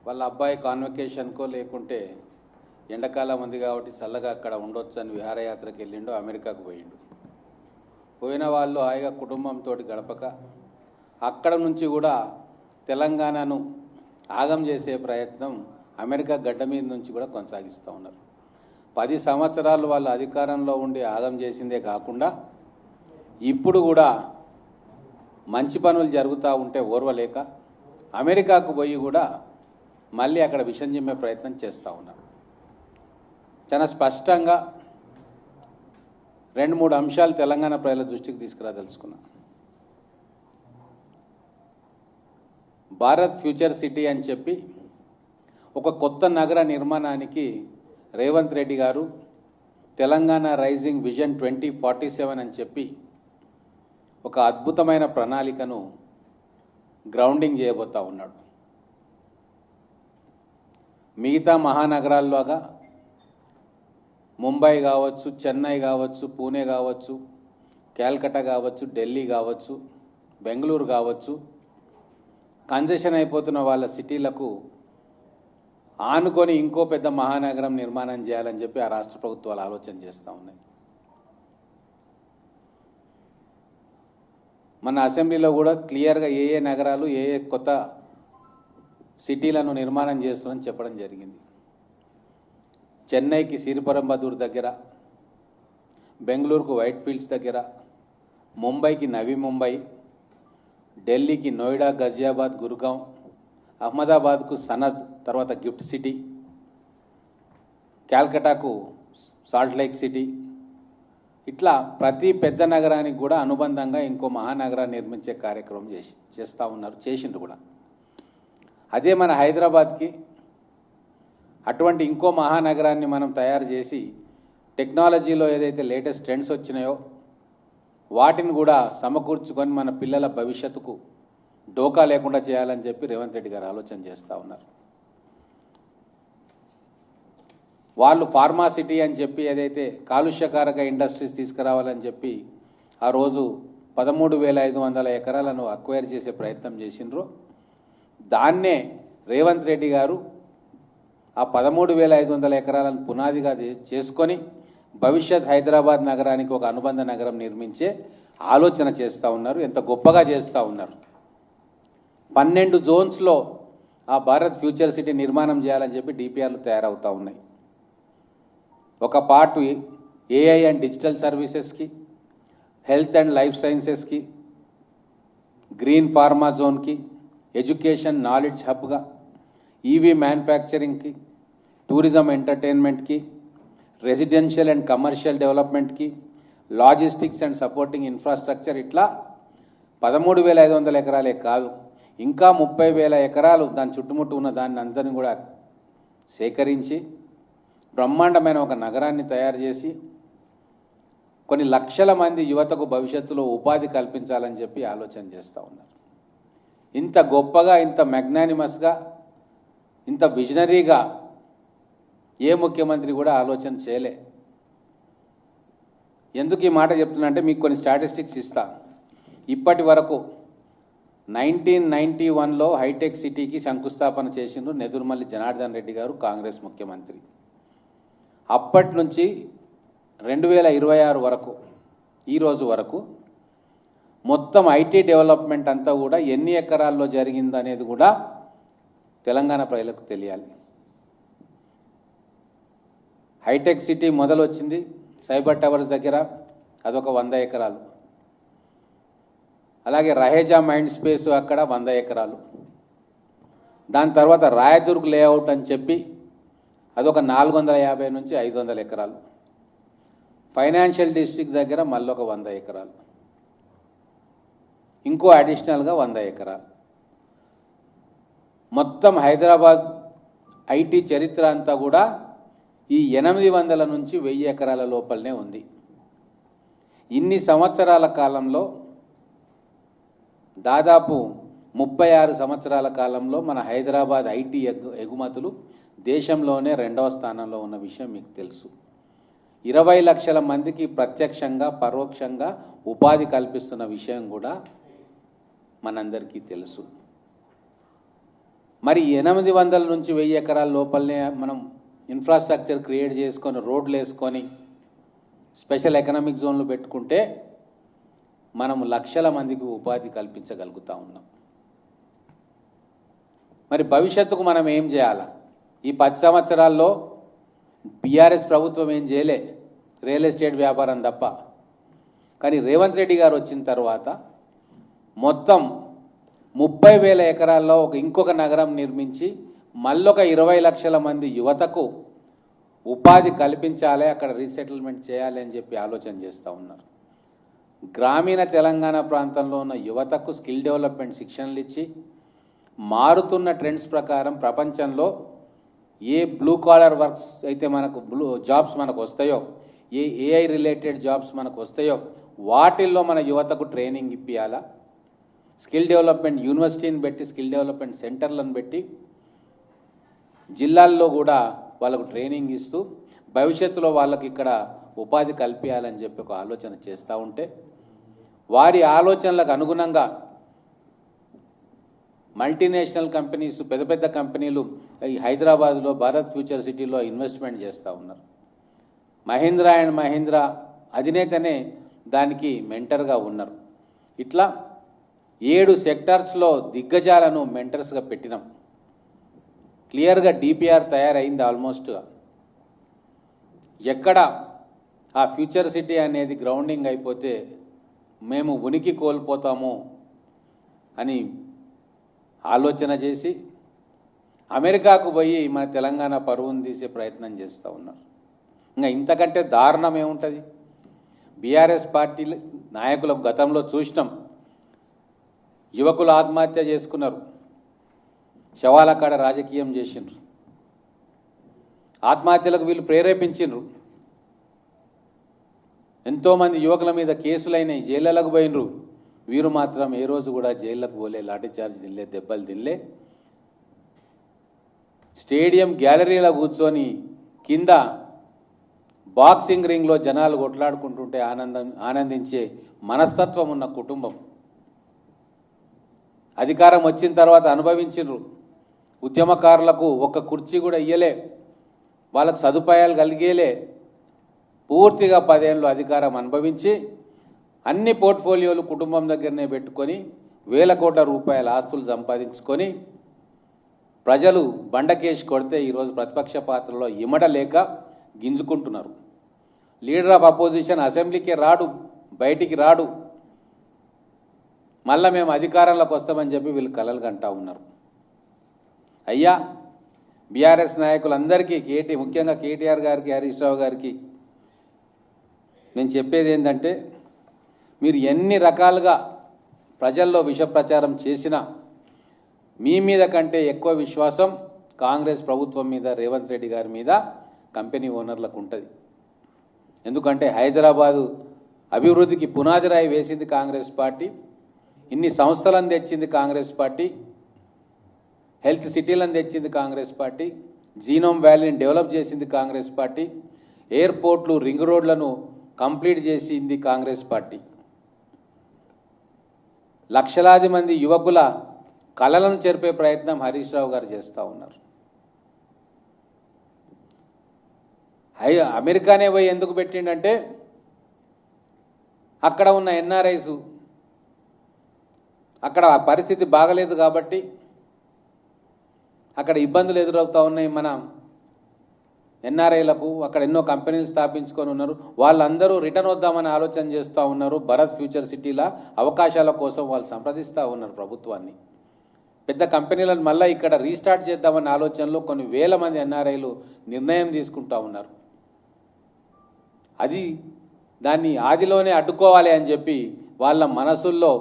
వాళ్ళ అబ్బాయి కాన్వకేషన్కో లేకుంటే ఎండాకాలం ఉంది కాబట్టి చల్లగా అక్కడ ఉండొచ్చు అని విహారయాత్రకు వెళ్ళిండు, అమెరికాకు పోయిండు. పోయిన వాళ్ళు హాయిగా కుటుంబంతో గడపక అక్కడ నుంచి కూడా తెలంగాణను ఆగం చేసే ప్రయత్నం అమెరికా గడ్డ మీద నుంచి కూడా కొనసాగిస్తూ ఉన్నారు. 10 సంవత్సరాలు వాళ్ళు అధికారంలో ఉండి ఆగం చేసిందే కాకుండా ఇప్పుడు కూడా మంచి పనులు జరుగుతూ ఉంటే ఓర్వలేక అమెరికాకు పోయి కూడా మళ్ళీ అక్కడ విషం చిమ్మే ప్రయత్నం చేస్తూ ఉన్నారు. చాలా స్పష్టంగా 2-3 అంశాలు తెలంగాణ ప్రజల దృష్టికి తీసుకురాదలుచుకున్నా. భారత్ ఫ్యూచర్ సిటీ అని చెప్పి ఒక కొత్త నగర నిర్మాణానికి రేవంత్ రెడ్డి గారు తెలంగాణ రైజింగ్ విజన్ 2047 అని చెప్పి ఒక అద్భుతమైన ప్రణాళికను గ్రౌండింగ్ చేయబోతా ఉన్నాడు. మిగతా మహానగరాల్లోగా ముంబై కావచ్చు, చెన్నై కావచ్చు, పూణే కావచ్చు, క్యాల్కటా కావచ్చు, ఢిల్లీ కావచ్చు, బెంగళూరు కావచ్చు, కంజెషన్ అయిపోతున్న వాళ్ళ సిటీలకు ఆనుకొని ఇంకో పెద్ద మహానగరం నిర్మాణం చేయాలని చెప్పి ఆ రాష్ట్ర ప్రభుత్వాలు ఆలోచన చేస్తూ ఉన్నాయి. మన అసెంబ్లీలో కూడా క్లియర్గా ఏ నగరాలు ఏ కొత్త సిటీలను నిర్మాణం చేస్తున్నారని చెప్పడం జరిగింది. చెన్నైకి సిరిపరంబదూర్ దగ్గర, బెంగళూరుకు వైట్ ఫీల్డ్స్ దగ్గర, ముంబైకి నవీ ముంబై, ఢిల్లీకి నోయిడా, గజియాబాద్, గురుగాం, అహ్మదాబాద్కు సనద్, తర్వాత గిఫ్ట్ సిటీ, క్యాల్కటాకు సాల్ట్ లేక్ సిటీ, ఇట్లా ప్రతి పెద్ద నగరానికి కూడా అనుబంధంగా ఇంకో మహానగరాన్ని నిర్మించే కార్యక్రమం చేస్తూ ఉన్నారు, చేసిండ్రు కూడా. అదే మన హైదరాబాద్కి అటువంటి ఇంకో మహానగరాన్ని మనం తయారు చేసి టెక్నాలజీలో ఏదైతే లేటెస్ట్ ట్రెండ్స్ వచ్చినాయో వాటిని కూడా సమకూర్చుకొని మన పిల్లల భవిష్యత్తుకు డోకా లేకుండా చేయాలని చెప్పి రేవంత్ రెడ్డి గారు ఆలోచన చేస్తూ ఉన్నారు. వాళ్ళు ఫార్మా సిటీ అని చెప్పి ఏదైతే కాలుష్యకారక ఇండస్ట్రీస్ తీసుకురావాలని చెప్పి ఆ రోజు 13,500 ఎకరాలను అక్వైర్ చేసే ప్రయత్నం చేసిండ్రు. దాన్నే రేవంత్ రెడ్డి గారు ఆ 13,500 ఎకరాలను పునాదిగా చేసుకొని భవిష్యత్ హైదరాబాద్ నగరానికి ఒక అనుబంధ నగరం నిర్మించే ఆలోచన చేస్తూ ఉన్నారు. ఎంత గొప్పగా చేస్తూ ఉన్నారు. 12 జోన్స్లో ఆ భారత్ ఫ్యూచర్ సిటీ నిర్మాణం చేయాలని చెప్పి డిపిఆర్లు తయారవుతూ ఉన్నాయి. ఒక పార్ట్ ఏఐ అండ్ డిజిటల్ సర్వీసెస్కి, హెల్త్ అండ్ లైఫ్ సైన్సెస్కి, గ్రీన్ ఫార్మా జోన్కి, ఎడ్యుకేషన్ నాలెడ్జ్ హబ్గా, ఈవీ మ్యానుఫ్యాక్చరింగ్కి, టూరిజం ఎంటర్టైన్మెంట్కి, రెసిడెన్షియల్ అండ్ కమర్షియల్ డెవలప్మెంట్కి, లాజిస్టిక్స్ అండ్ సపోర్టింగ్ ఇన్ఫ్రాస్ట్రక్చర్, ఇట్లా 13,500 ఎకరాలే కాదు, ఇంకా 30,000 ఎకరాలు దాని చుట్టుముట్టు ఉన్న దాన్ని అందరినీ కూడా సేకరించి బ్రహ్మాండమైన ఒక నగరాన్ని తయారు చేసి కొన్ని లక్షల మంది యువతకు భవిష్యత్తులో ఉపాధి కల్పించాలని చెప్పి ఆలోచన చేస్తూ ఉన్నారు. ఇంత గొప్పగా, ఇంత మ్యాగ్నానిమస్గా, ఇంత విజనరీగా ఏ ముఖ్యమంత్రి కూడా ఆలోచన చేయలే. ఎందుకు ఈ మాట చెప్తున్నా అంటే మీకు కొన్ని స్టాటిస్టిక్స్ ఇస్తా. ఇప్పటి వరకు 1991లో హైటెక్ సిటీకి శంకుస్థాపన చేసిండ్రు నెదురుమల్లి జనార్దన్ రెడ్డి గారు, కాంగ్రెస్ ముఖ్యమంత్రి. అప్పటి నుంచి 2026 వరకు, ఈరోజు వరకు మొత్తం ఐటీ డెవలప్మెంట్ అంతా కూడా ఎన్ని ఎకరాల్లో జరిగిందనేది కూడా తెలంగాణ ప్రజలకు తెలియాలి. హైటెక్ సిటీ మొదలు వచ్చింది సైబర్ టవర్స్ దగ్గర, అదొక 100 ఎకరాలు. అలాగే రహేజా మైండ్ స్పేస్ అక్కడ 100 ఎకరాలు. దాని తర్వాత రాయదుర్గ్ లేఅవుట్ అని చెప్పి అదొక 450 నుంచి 500 ఎకరాలు. ఫైనాన్షియల్ డిస్ట్రిక్ట్ దగ్గర మళ్ళీ ఒక 100 ఎకరాలు, ఇంకో అడిషనల్గా 100 ఎకరాలు. మొత్తం హైదరాబాద్ ఐటీ చరిత్ర అంతా కూడా ఈ 800 నుంచి 1000 ఎకరాల లోపలనే ఉంది. ఇన్ని సంవత్సరాల కాలంలో, దాదాపు 36 సంవత్సరాల కాలంలో మన హైదరాబాద్ ఐటీ ఎగుమతులు దేశంలోనే 2వ స్థానంలో ఉన్న విషయం మీకు తెలుసు. 20 లక్షల మందికి ప్రత్యక్షంగా పరోక్షంగా ఉపాధి కల్పిస్తున్న విషయం కూడా మనందరికీ తెలుసు. మరి 800 నుంచి 1000 ఎకరాల లోపలనే మనం ఇన్ఫ్రాస్ట్రక్చర్ క్రియేట్ చేసుకొని రోడ్లు వేసుకొని స్పెషల్ ఎకనామిక్ జోన్లు పెట్టుకుంటే మనం లక్షల మందికి ఉపాధి కల్పించగలుగుతా ఉన్నాం. మరి భవిష్యత్తుకు మనం ఏం చేయాలా? ఈ 10 సంవత్సరాల్లో బీఆర్ఎస్ ప్రభుత్వం ఏం చేయలే, రియల్ ఎస్టేట్ వ్యాపారం తప్ప. కానీ రేవంత్ రెడ్డి గారు వచ్చిన తర్వాత మొత్తం 30,000 ఎకరాల్లో ఇంకొక నగరం నిర్మించి మళ్ళొక 20 లక్షల మంది యువతకు ఉపాధి కల్పించాలి, అక్కడ రీసెటిల్మెంట్ చేయాలి అని చెప్పి ఆలోచన చేస్తూ ఉన్నారు. గ్రామీణ తెలంగాణ ప్రాంతంలో ఉన్న యువతకు స్కిల్ డెవలప్మెంట్ శిక్షణలు ఇచ్చి మారుతున్న ట్రెండ్స్ ప్రకారం ప్రపంచంలో ఏ బ్లూ కాలర్ వర్క్స్ అయితే మనకు జాబ్స్ మనకు వస్తాయో, ఏ ఏఐ రిలేటెడ్ జాబ్స్ మనకు వస్తాయో వాటిల్లో మన యువతకు ట్రైనింగ్ ఇప్పియాలా. స్కిల్ డెవలప్మెంట్ యూనివర్సిటీని పెట్టి స్కిల్ డెవలప్మెంట్ సెంటర్లను పెట్టి జిల్లాల్లో కూడా వాళ్ళకు ట్రైనింగ్ ఇస్తూ భవిష్యత్తులో వాళ్ళకి ఇక్కడ ఉపాధి కల్పించాలని చెప్పి ఒక ఆలోచన చేస్తూ ఉంటే వారి ఆలోచనలకు అనుగుణంగా మల్టీనేషనల్ కంపెనీస్, పెద్ద పెద్ద కంపెనీలు ఈ హైదరాబాద్లో భారత్ ఫ్యూచర్ సిటీలో ఇన్వెస్ట్మెంట్ చేస్తూ ఉన్నారు. మహీంద్రా అండ్ మహీంద్రా అధినేతనే దానికి మెంటర్గా ఉన్నారు. ఇట్లా 7 సెక్టార్స్లో దిగ్గజాలను మెంటర్స్గా పెట్టినాం. క్లియర్గా డిపిఆర్ తయారైంది ఆల్మోస్ట్. ఎక్కడ ఆ ఫ్యూచర్ సిటీ అనేది గ్రౌండింగ్ అయిపోతే మేము ఉనికి కోల్పోతాము అని ఆలోచన చేసి అమెరికాకు పోయి మన తెలంగాణ పరువును తీసే ప్రయత్నం చేస్తూ ఉన్నారు. ఇంకా ఇంతకంటే దారుణం ఏముంటుంది? బీఆర్ఎస్ పార్టీ నాయకులకు గతంలో చూసినాం, యువకులు ఆత్మహత్య చేసుకున్నారు, శవాల కాడ రాజకీయం చేసిండ్రు, ఆత్మహత్యలకు వీళ్ళు ప్రేరేపించిండ్రు. ఎంతోమంది యువకుల మీద కేసులైనాయి, జైళ్ళకు పోయినరు. వీరు మాత్రం ఏ రోజు కూడా జైళ్ళకు పోలే, లాఠీ చార్జ్ తినలే, దెబ్బలు తినలే. స్టేడియం గ్యాలరీలో కూర్చొని కింద బాక్సింగ్ రింగ్లో జనాలు కొట్లాడుకుంటుంటే ఆనందించే మనస్తత్వం ఉన్న కుటుంబం. అధికారం వచ్చిన తర్వాత అనుభవించిండ్రు. ఉద్యమకారులకు ఒక్క కుర్చీ కూడా ఇయ్యలే, వాళ్ళకు సదుపాయాలు కలిగేలే. పూర్తిగా 10 ఏళ్ళు అధికారం అనుభవించి అన్ని పోర్ట్ఫోలియోలు కుటుంబం దగ్గరనే పెట్టుకొని వేల కోట్ల రూపాయల ఆస్తులు సంపాదించుకొని ప్రజలు బండకేసి కొడితే ఈరోజు ప్రతిపక్ష పాత్రలో ఇమడలేక గింజుకుంటున్నారు. లీడర్ ఆఫ్ అపోజిషన్ అసెంబ్లీకి రాడు, బయటికి రాడు. మళ్ళా మేము అధికారంలోకి వస్తామని చెప్పి వీళ్ళు కలలు కంటా ఉన్నారు. అయ్యా, బీఆర్ఎస్ నాయకులందరికీ ముఖ్యంగా కేటీఆర్ గారికి, హరీష్ రావు గారికి నేను చెప్పేది ఏంటంటే, మీరు ఎన్ని రకాలుగా ప్రజల్లో విష ప్రచారం చేసినా మీ మీద కంటే ఎక్కువ విశ్వాసం కాంగ్రెస్ ప్రభుత్వం మీద, రేవంత్ రెడ్డి గారి మీద కంపెనీ ఓనర్లకు ఉంటుంది. ఎందుకంటే హైదరాబాదు అభివృద్ధికి పునాది రాయి వేసింది కాంగ్రెస్ పార్టీ, ఇన్ని సంస్థలను తెచ్చింది కాంగ్రెస్ పార్టీ, హెల్త్ సిటీలను తెచ్చింది కాంగ్రెస్ పార్టీ, జీనోమ్ వ్యాలీని డెవలప్ చేసింది కాంగ్రెస్ పార్టీ, ఎయిర్పోర్ట్లు, రింగ్ రోడ్లను కంప్లీట్ చేసింది కాంగ్రెస్ పార్టీ. లక్షలాది మంది యువకుల కలలను చెరిపే ప్రయత్నం హరీష్ రావు గారు చేస్తూ ఉన్నారు. అమెరికానే పోయి ఎందుకు పెట్టిండంటే అక్కడ ఉన్న ఎన్ఆర్ఐస్ అక్కడ పరిస్థితి బాగలేదు కాబట్టి, అక్కడ ఇబ్బందులు ఎదురవుతూ ఉన్నాయి మన ఎన్ఆర్ఐలకు. అక్కడ ఎన్నో కంపెనీలు స్థాపించుకొని ఉన్నారు. వాళ్ళందరూ రిటర్న్ వద్దామని ఆలోచన చేస్తూ ఉన్నారు. భారత్ ఫ్యూచర్ సిటీల అవకాశాల కోసం వాళ్ళు సంప్రదిస్తూ ఉన్నారు ప్రభుత్వాన్ని. పెద్ద కంపెనీలను మళ్ళీ ఇక్కడ రీస్టార్ట్ చేద్దామన్న ఆలోచనలో కొన్ని వేల మంది ఎన్ఆర్ఐలు నిర్ణయం తీసుకుంటూ ఉన్నారు. దాన్ని ఆదిలోనే అడ్డుకోవాలి అని చెప్పి వాళ్ళ మనసుల్లో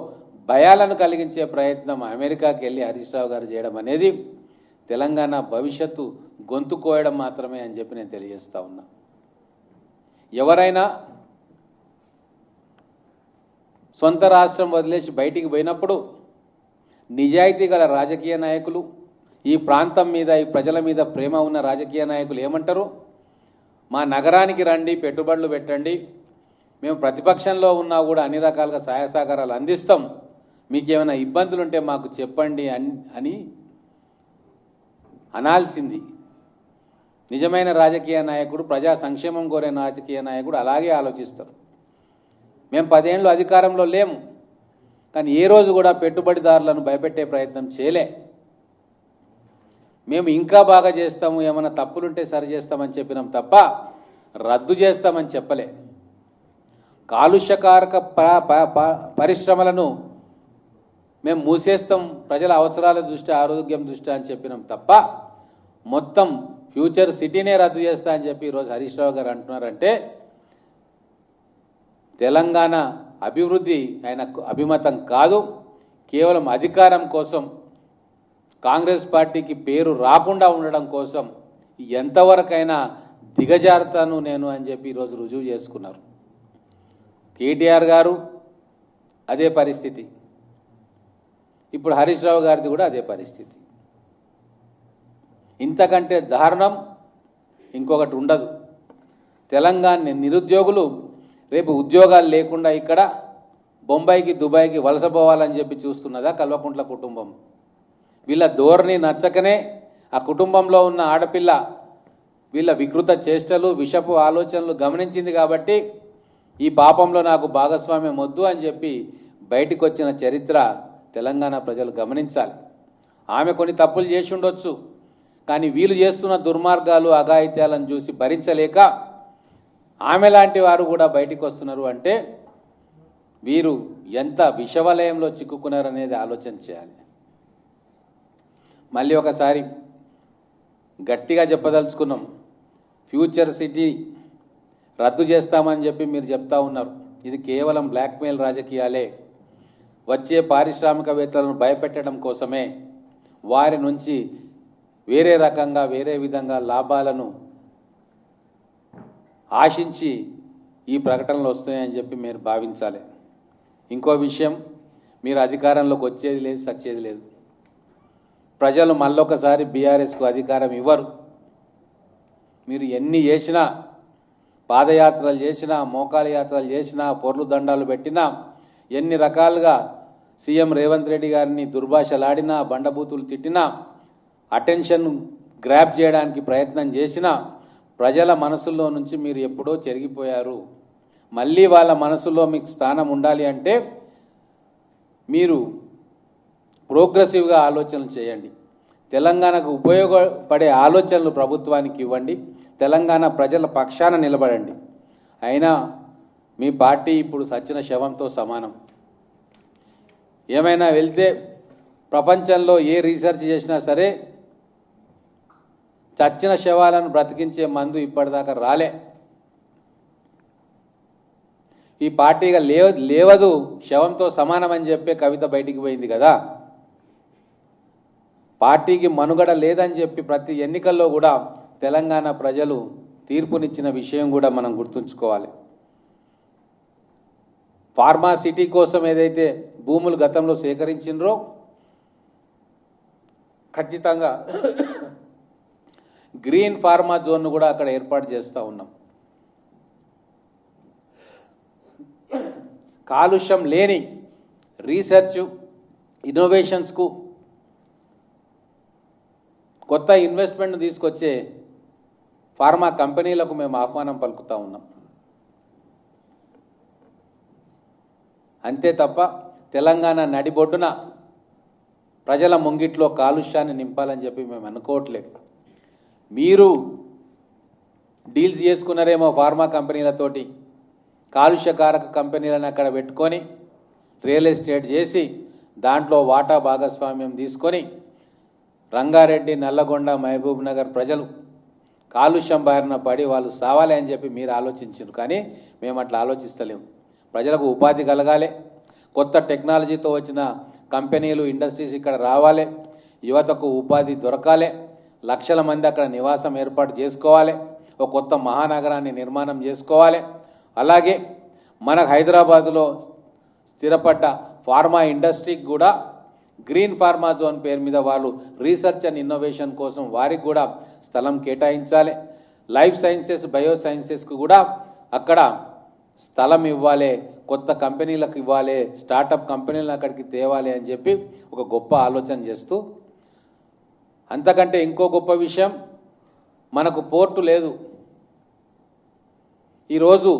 భయాలను కలిగించే ప్రయత్నం అమెరికాకి వెళ్ళి హరీష్ రావు గారు చేయడం అనేది తెలంగాణ భవిష్యత్తు గొంతు కోయడం మాత్రమే అని చెప్పి నేను తెలియజేస్తా ఉన్నా. ఎవరైనా సొంత రాష్ట్రం వదిలేసి బయటికి పోయినప్పుడు నిజాయితీ గల రాజకీయ నాయకులు, ఈ ప్రాంతం మీద, ఈ ప్రజల మీద ప్రేమ ఉన్న రాజకీయ నాయకులు ఏమంటారు? మా నగరానికి రండి, పెట్టుబడులు పెట్టండి, మేము ప్రతిపక్షంలో ఉన్నా కూడా అన్ని రకాలుగా సహాయ సహకారాలు అందిస్తాం, మీకేమైనా ఇబ్బందులు ఉంటే మాకు చెప్పండి అని అనాల్సింది. నిజమైన రాజకీయ నాయకుడు, ప్రజా సంక్షేమం కోరే రాజకీయ నాయకుడు అలాగే ఆలోచిస్తారు. మేము 10 ఏళ్ళు అధికారంలో లేము, కానీ ఏ రోజు కూడా పెట్టుబడిదారులను భయపెట్టే ప్రయత్నం చేయలే. మేము ఇంకా బాగా చేస్తాము, ఏమైనా తప్పులుంటే సరి చేస్తామని చెప్పినాం తప్ప రద్దు చేస్తామని చెప్పలే. కాలుష్యకారక పరిశ్రమలను మేము మూసేస్తాం ప్రజల అవసరాల దృష్ట్యా, ఆరోగ్యం దృష్ట్యా అని చెప్పినాం తప్ప మొత్తం ఫ్యూచర్ సిటీనే రద్దు చేస్తా అని చెప్పి ఈరోజు హరీష్ రావు గారు అంటున్నారంటే తెలంగాణ అభివృద్ధి ఆయనకు అభిమతం కాదు, కేవలం అధికారం కోసం, కాంగ్రెస్ పార్టీకి పేరు రాకుండా ఉండడం కోసం ఎంతవరకైనా దిగజారుతాను నేను అని చెప్పి ఈరోజు రుజువు చేసుకున్నారు. కేటీఆర్ గారు అదే పరిస్థితి, ఇప్పుడు హరీష్ రావు గారిది కూడా అదే పరిస్థితి. ఇంతకంటే దారుణం ఇంకొకటి ఉండదు. తెలంగాణ నిరుద్యోగులు రేపు ఉద్యోగాలు లేకుండా ఇక్కడ బొంబాయికి, దుబాయ్కి వలసపోవాలని చెప్పి చూస్తున్నదా కల్వకుంట్ల కుటుంబం? వీళ్ళ ధోరణి నచ్చకనే ఆ కుటుంబంలో ఉన్న ఆడపిల్ల వీళ్ళ వికృత చేష్టలు, విషపు ఆలోచనలు గమనించింది కాబట్టి ఈ పాపంలో నాకు భాగస్వామ్యం వద్దు అని చెప్పి బయటికి వచ్చిన చరిత్ర తెలంగాణ ప్రజలు గమనించాలి. ఆమె కొన్ని తప్పులు చేసి ఉండొచ్చు, కానీ వీళ్ళు చేస్తున్న దుర్మార్గాలు, అఘాయిత్యాలను చూసి భరించలేక ఆమె లాంటి వారు కూడా బయటికి వస్తున్నారు. అంటే వీరు ఎంత విషవలయంలో చిక్కుకున్నారనేది ఆలోచన చేయాలి. మళ్ళీ ఒకసారి గట్టిగా చెప్పదలుచుకున్నాం, ఫ్యూచర్ సిటీ రద్దు చేస్తామని చెప్పి మీరు చెప్తా ఉన్నారు. ఇది కేవలం బ్లాక్మెయిల్ రాజకీయాలే. వచ్చే పారిశ్రామికవేత్తలను భయపెట్టడం కోసమే, వారి నుంచి వేరే రకంగా, వేరే విధంగా లాభాలను ఆశించి ఈ ప్రకటనలు వస్తాయని చెప్పి మీరు భావించాలి. ఇంకో విషయం, మీరు అధికారంలోకి వచ్చేది లేదు, సచ్చేది లేదు. ప్రజలు మళ్ళొకసారి బీఆర్ఎస్కు అధికారం ఇవ్వరు. మీరు ఎన్ని చేసినా, పాదయాత్రలు చేసినా, మోకాల యాత్రలు చేసినా, పొర్లు దండాలు పెట్టినా, ఎన్ని రకాలుగా సీఎం రేవంత్ రెడ్డి గారిని దుర్భాషలాడినా, బండబూతులు తిట్టినా, అటెన్షన్ గ్రాప్ చేయడానికి ప్రయత్నం చేసినా ప్రజల మనసుల్లో నుంచి మీరు ఎప్పుడో చెరిగిపోయారు. మళ్ళీ వాళ్ళ మనసులో మీకు స్థానం ఉండాలి అంటే మీరు ప్రోగ్రెసివ్గా ఆలోచనలు చేయండి. తెలంగాణకు ఉపయోగపడే ఆలోచనలు ప్రభుత్వానికి ఇవ్వండి. తెలంగాణ ప్రజల పక్షాన నిలబడండి. అయినా మీ పార్టీ ఇప్పుడు సచ్చిన శవంతో సమానం. ఏమైనా వెళ్తే ప్రపంచంలో ఏ రీసెర్చ్ చేసినా సరే చచ్చిన శవాలను బ్రతికించే మందు ఇప్పటిదాకా రాలే. ఈ పార్టీగా లేవదు, శవంతో సమానమని చెప్పే కవిత బయటికి పోయింది కదా. పార్టీకి మనుగడ లేదని చెప్పి ప్రతి ఎన్నికల్లో కూడా తెలంగాణ ప్రజలు తీర్పునిచ్చిన విషయం కూడా మనం గుర్తుంచుకోవాలి. ఫార్మా సిటీ కోసం ఏదైతే భూములు గతంలో సేకరించినరో ఖచ్చితంగా గ్రీన్ ఫార్మా జోన్ను కూడా అక్కడ ఏర్పాటు చేస్తూ ఉన్నాం. కాలుష్యం లేని రీసెర్చ్, ఇన్నోవేషన్స్కు కొత్త ఇన్వెస్ట్మెంట్ తీసుకొచ్చే ఫార్మా కంపెనీలకు మేము ఆహ్వానం పలుకుతూ ఉన్నాం. అంతే తప్ప తెలంగాణ నడిబొడ్డున ప్రజల ముంగిట్లో కాలుష్యాన్ని నింపాలని చెప్పి మేము అనుకోవట్లేదు. మీరు డీల్స్ చేసుకున్నారేమో ఫార్మా కంపెనీలతోటి, కాలుష్యకారక కంపెనీలను అక్కడ పెట్టుకొని రియల్ ఎస్టేట్ చేసి దాంట్లో వాటా భాగస్వామ్యం తీసుకొని రంగారెడ్డి, నల్లగొండ, మహబూబ్ నగర్ ప్రజలు కాలుష్యం బారిన పడి వాళ్ళు సావాలి అని చెప్పి మీరు ఆలోచించారు. కానీ మేము అట్లా ఆలోచిస్తలేము. ప్రజలకు ఉపాధి కలగాలి, కొత్త టెక్నాలజీతో వచ్చిన కంపెనీలు, ఇండస్ట్రీస్ ఇక్కడ రావాలి, యువతకు ఉపాధి దొరకాలి, లక్షల మంది అక్కడ నివాసం ఏర్పాటు చేసుకోవాలి, ఒక కొత్త మహానగరాన్ని నిర్మాణం చేసుకోవాలి. అలాగే మన హైదరాబాదులో స్థిరపడ్డ ఫార్మా ఇండస్ట్రీకి కూడా గ్రీన్ ఫార్మా జోన్ పేరు మీద వాళ్ళు రీసెర్చ్ అండ్ ఇన్నోవేషన్ కోసం వారికి కూడా స్థలం కేటాయించాలి. లైఫ్ సైన్సెస్, బయో సైన్సెస్కు కూడా అక్కడ స్థలం ఇవ్వాలి, కొత్త కంపెనీలకు ఇవ్వాలి, స్టార్టప్ కంపెనీలను అక్కడికి తేవాలి అని చెప్పి ఒక గొప్ప ఆలోచన చేస్తూ అంతకంటే ఇంకో గొప్ప విషయం, మనకు పోర్టు లేదు. ఈరోజు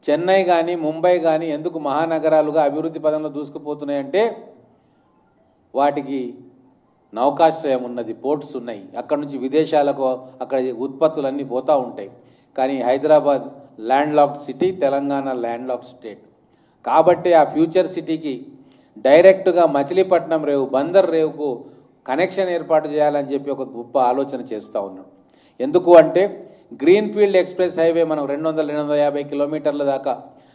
చెన్నై కానీ ముంబై కానీ ఎందుకు మహానగరాలుగా అభివృద్ధి పదంలో దూసుకుపోతున్నాయంటే వాటికి నౌకాశ్రయం ఉన్నది, పోర్ట్స్ ఉన్నాయి, అక్కడ నుంచి విదేశాలకు అక్కడ ఉత్పత్తులన్నీ పోతూ ఉంటాయి. కానీ Hyderabad land locked city, Telangana land locked state. కాబట్టి ఆ ఫ్యూచర్ సిటీకి డైరెక్ట్గా మచిలీపట్నం రేవు, బందర్ రేవుకు కనెక్షన్ ఏర్పాటు చేయాలని చెప్పి ఒక గొప్ప ఆలోచన చేస్తూ ఉన్నాం. ఎందుకు అంటే గ్రీన్ఫీల్డ్ ఎక్స్ప్రెస్ హైవే మనం 200-250 కిలోమీటర్ల దాకా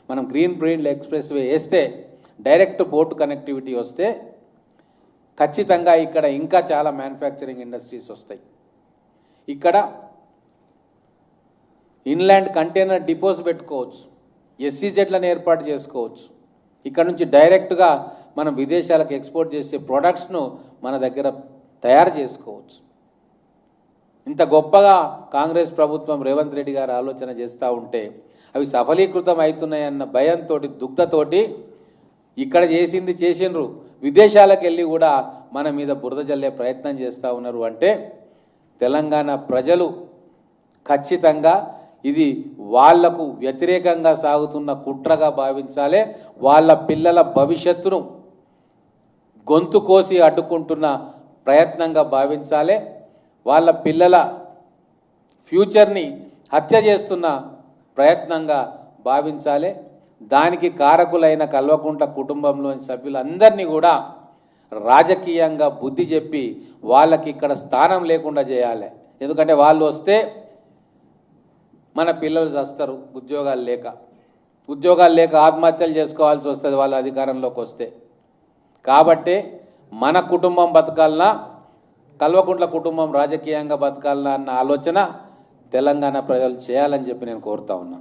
మనం గ్రీన్ఫీల్డ్ ఎక్స్ప్రెస్ వే వేస్తే డైరెక్ట్ పోర్టు కనెక్టివిటీ వస్తే ఖచ్చితంగా ఇక్కడ ఇంకా చాలా మ్యానుఫ్యాక్చరింగ్ ఇండస్ట్రీస్ వస్తాయి. ఇక్కడ ఇన్లాండ్ కంటైనర్ డిపోస్ పెట్టుకోవచ్చు, ఎస్సీజెడ్లను ఏర్పాటు చేసుకోవచ్చు. ఇక్కడ నుంచి డైరెక్ట్గా మనం విదేశాలకు ఎక్స్పోర్ట్ చేసే ప్రొడక్ట్స్ను మన దగ్గర తయారు చేసుకోవచ్చు. ఇంత గొప్పగా కాంగ్రెస్ ప్రభుత్వం రేవంత్ రెడ్డి గారు ఆలోచన చేస్తూ ఉంటే అవి సఫలీకృతం అవుతున్నాయన్న భయంతో, దుగ్ధతోటి ఇక్కడ చేసింది చేసిండ్రు, విదేశాలకు వెళ్ళి కూడా మన మీద బురద జల్లే ప్రయత్నం చేస్తూ ఉన్నారు. అంటే తెలంగాణ ప్రజలు ఖచ్చితంగా ఇది వాళ్లకు వ్యతిరేకంగా సాగుతున్న కుట్రగా భావించాలి. వాళ్ళ పిల్లల భవిష్యత్తును గొంతు కోసి అడ్డుకుంటున్న ప్రయత్నంగా భావించాలి. వాళ్ళ పిల్లల ఫ్యూచర్ని హత్య చేస్తున్న ప్రయత్నంగా భావించాలి. దానికి కారకులైన కల్వకుంట్ల కుటుంబంలోని సభ్యులందరినీ కూడా రాజకీయంగా బుద్ధి చెప్పి వాళ్ళకి ఇక్కడ స్థానం లేకుండా చేయాలి. ఎందుకంటే వాళ్ళు వస్తే మన పిల్లలు చస్తారు, ఉద్యోగాలు లేక ఆత్మహత్యలు చేసుకోవాల్సి వస్తుంది వాళ్ళ అధికారంలోకి వస్తే. కాబట్టి మన కుటుంబం బతకాలన్నా, కల్వకుంట్ల కుటుంబం రాజకీయంగా బతకాలన్నా అన్న ఆలోచన తెలంగాణ ప్రజలు చేయాలని చెప్పి నేను కోరుతా ఉన్నా.